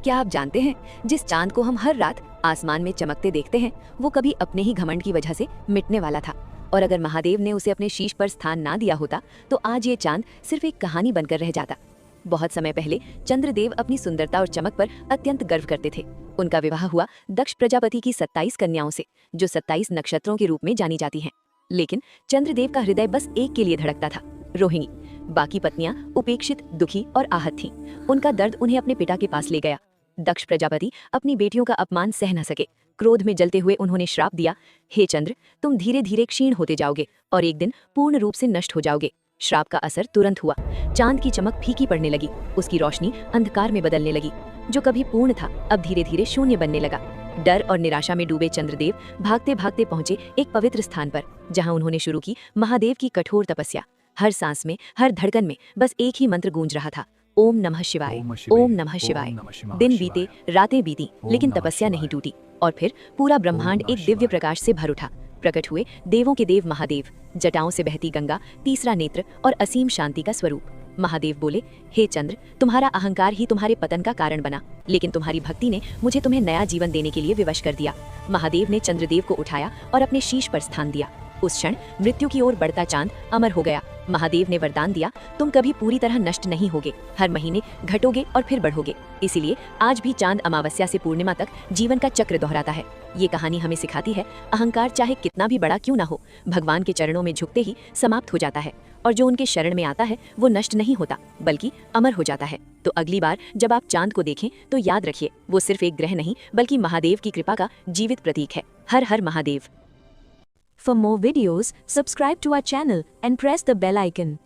क्या आप जानते हैं, जिस चांद को हम हर रात आसमान में चमकते देखते हैं, वो कभी अपने ही घमंड की वजह से मिटने वाला था। और अगर महादेव ने उसे अपने शीश पर स्थान ना दिया होता तो आज ये चांद सिर्फ एक कहानी बनकर रह जाता। बहुत समय पहले चंद्रदेव अपनी सुंदरता और चमक पर अत्यंत गर्व करते थे। उनका विवाह हुआ दक्ष प्रजापति की 27 कन्याओं से, जो 27 नक्षत्रों के रूप में जानी जाती हैं। लेकिन चंद्रदेव का हृदय बस एक के लिए धड़कता था, रोहिणी। बाकी पत्नियां उपेक्षित, दुखी और आहत थीं। उनका दर्द उन्हें अपने पिता के पास ले गया। दक्ष प्रजापति अपनी बेटियों का अपमान सह न सके। क्रोध में जलते हुए उन्होंने श्राप दिया, हे चंद्र, तुम धीरे धीरे क्षीण होते जाओगे और एक दिन पूर्ण रूप से नष्ट हो जाओगे। श्राप का असर तुरंत हुआ। चांद की चमक फीकी पड़ने लगी, उसकी रोशनी अंधकार में बदलने लगी। जो कभी पूर्ण था अब धीरे धीरे शून्य बनने लगा। डर और निराशा में डूबे चंद्रदेव भागते भागते पहुंचे एक पवित्र स्थान पर, जहां उन्होंने शुरू की महादेव की कठोर तपस्या। हर सांस में, हर धड़कन में बस एक ही मंत्र गूंज रहा था, ओम नमः शिवाय, ओम नमः शिवाय। दिन बीते, रातें बीती, लेकिन तपस्या नहीं टूटी। और फिर पूरा ब्रह्मांड एक दिव्य प्रकाश से भर उठा। प्रकट हुए देवों के देव महादेव, जटाओं से बहती गंगा, तीसरा नेत्र और असीम शांति का स्वरूप। महादेव बोले, हे चंद्र, तुम्हारा अहंकार ही तुम्हारे पतन का कारण बना, लेकिन तुम्हारी भक्ति ने मुझे तुम्हें नया जीवन देने के लिए विवश कर दिया। महादेव ने चंद्रदेव को उठाया और अपने शीश पर स्थान दिया। उस क्षण मृत्यु की ओर बढ़ता चांद अमर हो गया। महादेव ने वरदान दिया, तुम कभी पूरी तरह नष्ट नहीं होगे, हर महीने घटोगे और फिर बढ़ोगे। इसीलिए आज भी चांद अमावस्या से पूर्णिमा तक जीवन का चक्र दोहराता है। ये कहानी हमें सिखाती है, अहंकार चाहे कितना भी बड़ा क्यों ना हो, भगवान के चरणों में झुकते ही समाप्त हो जाता है। और जो उनके शरण में आता है वो नष्ट नहीं होता, बल्कि अमर हो जाता है। तो अगली बार जब आप चांद को देखें तो याद रखिए, वो सिर्फ एक ग्रह नहीं बल्कि महादेव की कृपा का जीवित प्रतीक है। हर हर Mahadev. For more videos, subscribe to our channel and press the bell icon.